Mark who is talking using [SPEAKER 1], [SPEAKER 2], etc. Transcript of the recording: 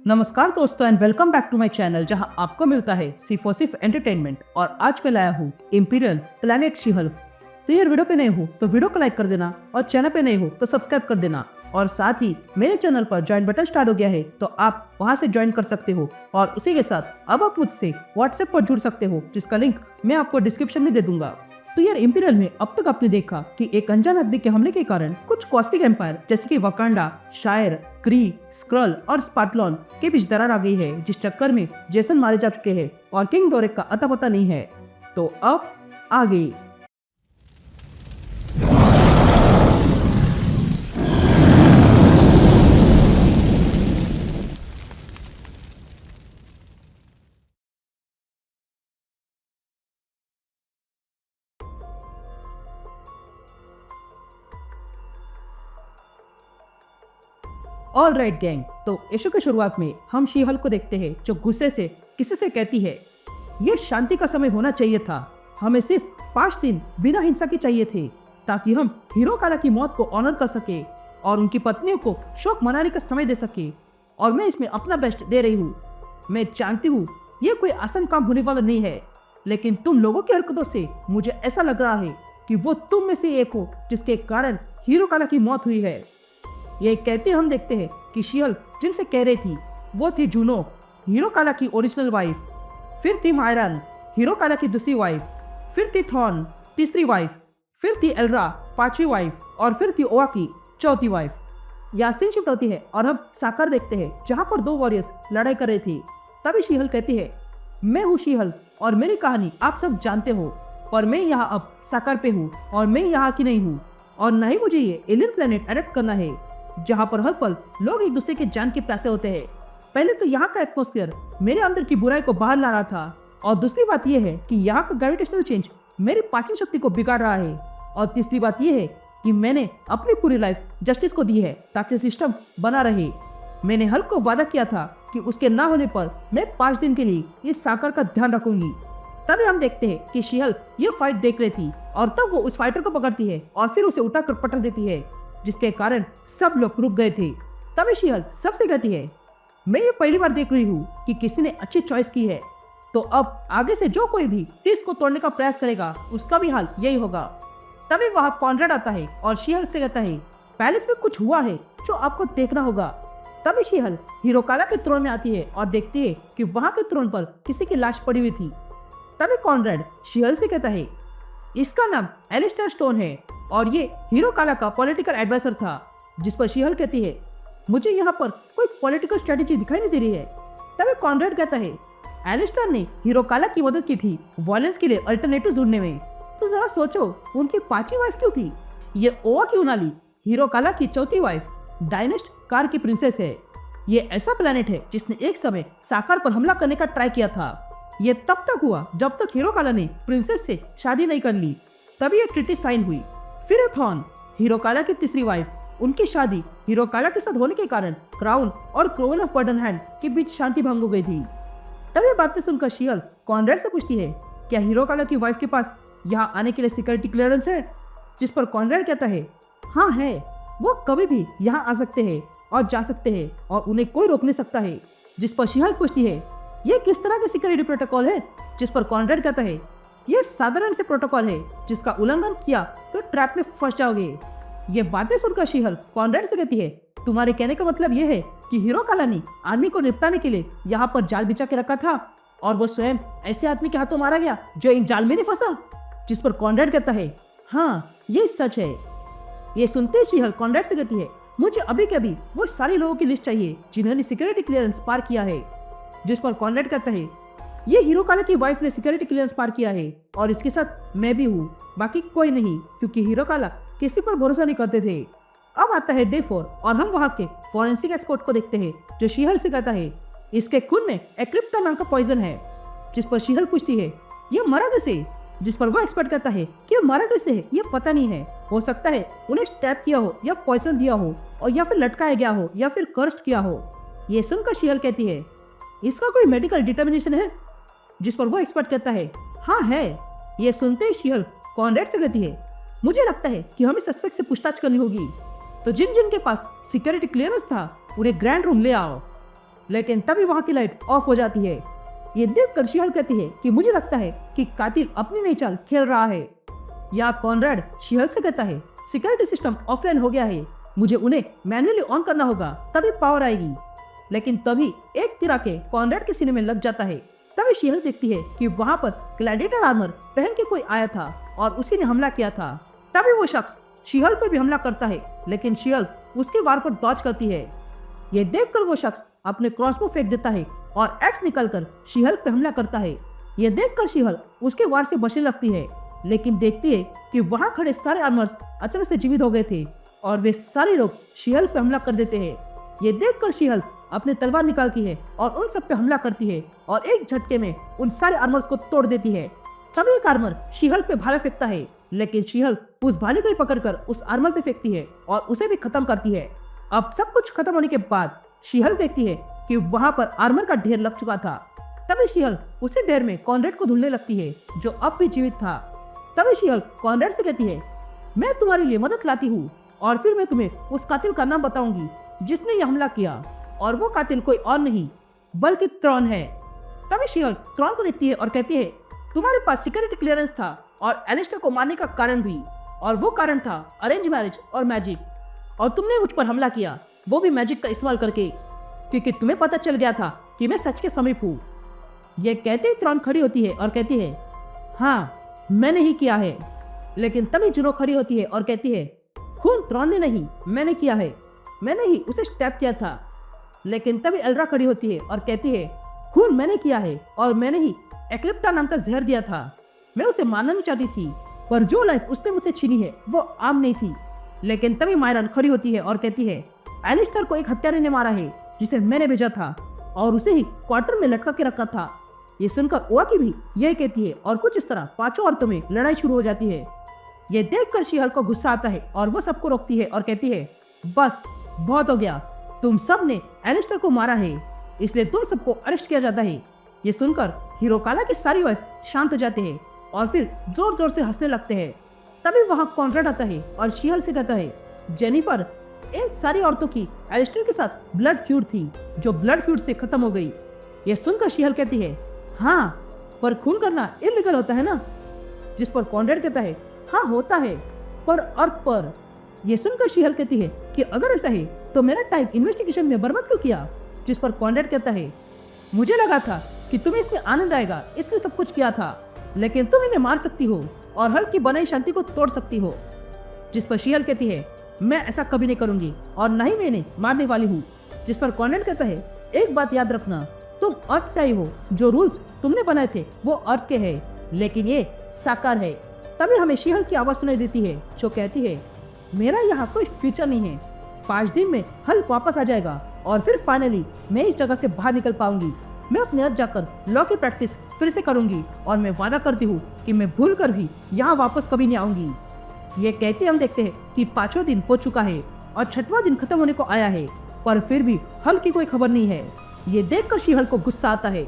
[SPEAKER 1] नमस्कार दोस्तों and welcome back to my channel जहां आपको मिलता है सिर्फ और सिर्फ एंटरटेनमेंट। और आज मैं लाया हूं इंपीरियल प्लैनेट शी-हल्क। तो यार वीडियो पे नए हो तो वीडियो को लाइक कर देना और चैनल पे नए हो तो सब्सक्राइब कर देना। और साथ ही मेरे चैनल पर ज्वाइन बटन स्टार्ट हो गया है तो आप वहां से ज्वाइन कर सकते हो। और उसी के साथ अब आप मुझसे व्हाट्सएप पर जुड़ सकते हो जिसका लिंक मैं आपको डिस्क्रिप्शन में दे दूंगा। तो यार इंपीरियल में अब तक आपने देखा कि एक अनजान आदमी के हमले के कारण कुछ कॉस्मिक एम्पायर जैसे कि वकांडा, शायर, क्री, स्क्रल और स्पार्टलॉन के बीच दरार आ गई है, जिस चक्कर में जेसन मारे जा चुके हैं और किंग डोरेक का अता पता नहीं है। तो अब आ गई। ऑल राइट गैंग, तो इशू की शुरुआत में हम शी-हल्क को देखते हैं जो गुस्से से किसी से कहती है, ये शांति का समय होना चाहिए था। हमें सिर्फ 5 दिन बिना हिंसा के चाहिए थे ताकि हम हीरो काला की मौत को ऑनर कर सके और उनकी पत्नियों को शोक मनाने का समय दे सके। और मैं इसमें अपना बेस्ट दे रही हूँ। मैं जानती हूँ ये कोई आसान काम होने वाला नहीं है, लेकिन तुम लोगों की हरकतों से मुझे ऐसा लग रहा है कि वो तुम में से एक हो जिसके कारण हीरो काला की मौत हुई है। ये कहते हम देखते हैं कि शी-हल्क जिनसे कह रही थी वो थी जूनो, हीरो काला की ओरिजिनल वाइफ, फिर थी मायरन, हीरो काला की दूसरी वाइफ, फिर थी थॉर्न, तीसरी वाइफ, फिर थी एल्रा, 5वीं वाइफ, और फिर थी ओवा की 4थी वाइफ। यहाँ सीन शिफ्ट होती है और हम साकर देखते हैं जहाँ पर 2 वॉरियर्स लड़ाई कर रहे थे। तभी शी-हल्क कहती है, मैं हूँ शी-हल्क और मेरी कहानी आप सब जानते हो, पर मैं यहाँ अब साकर पे हूँ और मैं यहाँ की नहीं हूँ और न ही मुझे ये एलियन प्लेनेट अडॉप्ट करना है जहाँ पर हर पल लोग एक दूसरे के जान के प्यासे होते हैं। पहले तो यहाँ का एटमॉस्फेयर मेरे अंदर की बुराई को बाहर ला रहा था, और दूसरी बात यह है कि यहाँ का ग्रेविटेशनल चेंज मेरी पाचन शक्ति को बिगाड़ रहा है, और तीसरी बात यह है कि मैंने अपनी पूरी लाइफ जस्टिस को दी है ताकि सिस्टम बना रहे। मैंने हल्क को वादा किया था कि उसके ना होने पर मैं 5 दिन के लिए इस साकर का ध्यान रखूंगी। तभी हम देखते हैं कि शी-हल्क ये फाइट देख रही थी और तब वो उस फाइटर को पकड़ती है और फिर उसे उठाकर पटक देती है, जिसके कारण सब लोग रुक गए थे। तभी शी-हल्क सबसे कहती है, मैं ये पहली बार देख रही हूँ कि किसी ने अच्छी चॉइस की है, तो अब आगे से जो कोई भी टीस को तोड़ने का प्रयास करेगा उसका भी हाल यही होगा। तभी वहाँ कॉनरेड आता है और शी-हल्क से कहता है, पैलेस में कुछ हुआ है जो आपको देखना होगा। तभी शी-हल्क हीरो काला के थ्रोन में आती है और देखती है कि वहाँ के थ्रोन पर किसी की लाश पड़ी हुई थी। तभी कॉनरेड शी-हल्क से कहता है, इसका नाम एलिस्टर स्टोन है और ये हीरो काला का पॉलिटिकल एडवाइजर था। जिस पर शी-हल्क कहती है, मुझे यहाँ पर कोई पॉलिटिकल स्ट्रेटेजी दिखाई नहीं दे रही है। तभी कॉनरेड कहता है, एलिस्टर ने हीरो काला की मदद की थी वायलेंस के लिए अल्टरनेटिव ढूंढने में। तो जरा सोचो, उनकी 5वीं वाइफ क्यों थी? ये ओवा क्यूनाली, हीरो काला की 4थी वाइफ, डायनेस्ट कार की प्रिंसेस है। ये ऐसा प्लेनेट है जिसने एक समय साकार पर हमला करने का ट्राई किया था। ये तब तक हुआ जब तक हीरो काला ने प्रिंसेस से शादी नहीं कर ली। तभी एक ट्रीटी साइन हुई। फिर थॉर्न, हीरो काला की तीसरी वाइफ, उनकी शादी हीरो काला के साथ होने के कारण क्राउन और क्रोवन ऑफ बर्डन हैंड के बीच शांति भंग हो गई थी। तभी बातें सुनकर शी-हल्क कॉनरेड से पूछती है, क्या हीरो काला की वाइफ के पास यहाँ आने के लिए सिक्योरिटी क्लियरेंस है? जिस पर कॉनरेड कहता है, हाँ है, वो कभी भी यहाँ आ सकते हैं और जा सकते हैं और उन्हें कोई रोक नहीं सकता है। जिस पर शी-हल्क पूछती है, ये किस तरह के सिक्योरिटी प्रोटोकॉल है? जिस पर कॉनरेड कहता है, ये साधारण से प्रोटोकॉल है जिसका उल्लंघन किया तो ट्रैप में फंस जाओगे। ये बातें सुनकर शी-हल्क कॉनरेड से कहती है, तुम्हारे कहने का मतलब ये है कि हीरो काला ने आर्मी को निपटाने के लिए यहाँ पर जाल बिछा के रखा था और वो स्वयं ऐसे आदमी के हाथों मारा गया जो इन जाल में नहीं फंसा? जिस पर कॉनरेड कहता है, हाँ ये सच है। ये सुनते ही शी-हल्क कॉनरेड से कहती है, मुझे अभी के अभी वो सारे लोगों की लिस्ट चाहिए जिन्होंने सिक्योरिटी क्लियरेंस पार किया है। जिस पर कॉनरेड कहता है, ये हीरो काला की वाइफ ने सिक्योरिटी क्लियरेंस पार किया है और इसके साथ मैं भी हूँ, बाकी कोई नहीं, क्योंकि हीरो काला किसी पर भरोसा नहीं करते थे। अब आता है डे 4 और हम वहाँ के फॉरेंसिक एक्सपर्ट को देखते हैं जो शी-हल्क से कहता है, इसके खून में एक्रिप्टा नाम का पॉइजन है। जिस पर शी-हल्क पूछती है, ये मरा कैसे? जिस पर वो एक्सपर्ट कहता है कि मरा कैसे है ये पता नहीं है, हो सकता है उन्हें स्टैब किया हो या पॉइजन दिया हो और या फिर लटकाया गया हो या फिर कर्स्ट किया हो। ये सुनकर शी-हल्क कहती है, इसका कोई मेडिकल डिटर्मिनेशन है? जिस पर वो एक्सपर्ट कहता है, हाँ है। ये सुनते ही शी-हल्क कॉनरेड से कहती है, मुझे लगता है कि हमें सस्पेक्ट से पूछताछ करनी होगी, तो जिन जिन के पास सिक्योरिटी क्लियरेंस था उन्हें ग्रैंड रूम ले आओ। लेकिन तभी वहाँ की लाइट ऑफ हो जाती है। ये देखकर शी हल्क कहती है कि मुझे लगता है कि कातिल अपनी नई चाल खेल रहा है। या कॉनरेड शी हल्क से कहता है सिक्योरिटी सिस्टम ऑफलाइन हो गया है, मुझे उन्हें मैन्युअली ऑन करना होगा तभी पावर आएगी। लेकिन तभी एक तीर आके कॉनरेड के सीने में लग जाता है। तभी शी हल्क देखती है कि वहाँ पर ग्लैडिएटर आर्मर पहन के कोई आया था और उसी ने हमला किया था। तभी वो शख्स शी हल्क पर भी हमला करता है, लेकिन शी हल्क उसके वार को डॉज करती है। ये देखकर वो शख्स अपने क्रॉसबो फेंक देता है और एक्स निकालकर शी हल्क पे हमला करता है। ये देखकर शी हल्क उसके वार से बचने लगती है, लेकिन देखती है कि वहाँ खड़े सारे आर्मर्स अचानक से जीवित हो गए थे और वे सारे लोग शी हल्क पे हमला कर देते हैं। ये देखकर शी हल्क अपने तलवार निकालती है और उन सब पे हमला करती है और एक झटके में उन सारे आर्मर्स को तोड़ देती है। तभी एक आर्मर शी हल्क पे भाला फेंकता है, लेकिन शी हल्क उस भाले को ही पकड़कर उस आर्मर पे फेंकती है और उसे भी खत्म करती है। अब सब कुछ खत्म होने के बाद शी हल्क देखती है कि वहाँ पर आर्मर का ढेर लग चुका था। तभी शी हल्क उसी ढेर में कॉनरेड को ढूंढने लगती है जो अब भी जीवित था। तभी शी हल्क कॉनरेड से कहती है मैं तुम्हारे लिए मदद लाती हूँ और फिर मैं तुम्हें उस कातिल का नाम बताऊंगी जिसने यह हमला किया, और वो कातिल कोई और नहीं बल्कि थ्रॉन है। तभी शी हल्क थ्रॉन को देखती है और कहती है तुम्हारे पास सिक्योरिटी क्लियरेंस था और एलिस्टर को मारने का कारण भी, और वो कारण था अरेंज मैरिज और मैजिक, और तुमने मुझ पर हमला किया वो भी मैजिक का इस्तेमाल करके, क्योंकि तुम्हें पता चल गया था कि मैं सच के समीप हूँ। ये कहते ही थ्रॉन खड़ी होती है और कहती है हाँ मैंने ही किया है। लेकिन तभी जुनो खड़ी होती है और कहती है खून थ्रॉन ने नहीं मैंने किया है, मैंने ही उसे स्टैब किया था। लेकिन तभी एल्ड्रा खड़ी होती है और कहती है खून मैंने किया है और मैंने ही एक्लिप्टा नाम का जहर दिया था। मैं उसे मारना नहीं चाहती थी, पर जो लाइफ उसने मुझसे छीनी है वो आम नहीं थी। लेकिन तभी मायरन खड़ी होती है और कहती है एलिस्टर को एक हत्यारे ने मारा है जिसे मैंने भेजा था और उसे ही क्वार्टर में लटका के रखा था। ये सुनकर ओआकी भी यही कहती है और कुछ इस तरह पांचों औरतों में लड़ाई शुरू हो जाती है। ये देखकर शी हल्क को गुस्सा आता है और वो सबको रोकती है और कहती है बस बहुत हो गया, तुम सब ने एलिस्टर को मारा है इसलिए तुम सबको अरेस्ट किया जाता है। ये सुनकर हिरोकाला की सारी वाइफ शांत हो जाते हैं और फिर जोर जोर से हंसने लगते हैं। तभी वहाँ कॉन्ट्रैक्ट आता है और शी हल्क से कहता है जेनिफर इन सारी औरतों की एलिस्टर के साथ ब्लड फ्यूड थी जो ब्लड फ्यूड से खत्म हो गई। ये सुनकर शी हल्क कहती है हाँ पर खून करना इलीगल होता है ना, जिस पर कॉन्ट्रैक्ट कहता है हाँ होता है पर अर्थ पर। ये सुनकर शी हल्क कहती है कि अगर ऐसा है तो मेरा टाइम इन्वेस्टिगेशन में बर्बाद क्यों किया, जिस पर कॉन्ट्रैक्ट कहता है मुझे लगा था कि तुम्हें इसमें आनंद आएगा इसलिए सब कुछ किया था, लेकिन तुम इन्हें मार सकती हो और हल्क की बनाई शांति को तोड़ सकती हो। जिस पर शी हल्क कहती है मैं ऐसा कभी नहीं करूंगी और न ही मैं इन्हें मारने वाली हूँ। जिस पर कॉन्ट्रैक्ट कहता है एक बात याद रखना, तुम अर्थ से आई हो, जो रूल्स तुमने बनाए थे वो अर्थ के हैं लेकिन ये साकार है। तभी हमें शी हल्क की आवाज सुनाई देती है जो कहती है मेरा यहाँ कोई फ्यूचर नहीं है, 5 दिन में हल्क वापस आ जाएगा और फिर फाइनली मैं इस जगह से बाहर निकल पाऊंगी। मैं अपने अर्थ जाकर लॉ की प्रैक्टिस फिर से करूंगी और मैं वादा करती हूँ कि मैं भूल कर भी यहाँ वापस कभी नहीं आऊंगी। ये कहते हम देखते हैं कि 5वां दिन हो चुका है और 6वां दिन खत्म होने को आया है, पर फिर भी हल्क की कोई खबर नहीं है। ये देखकर शी हल्क को गुस्सा आता है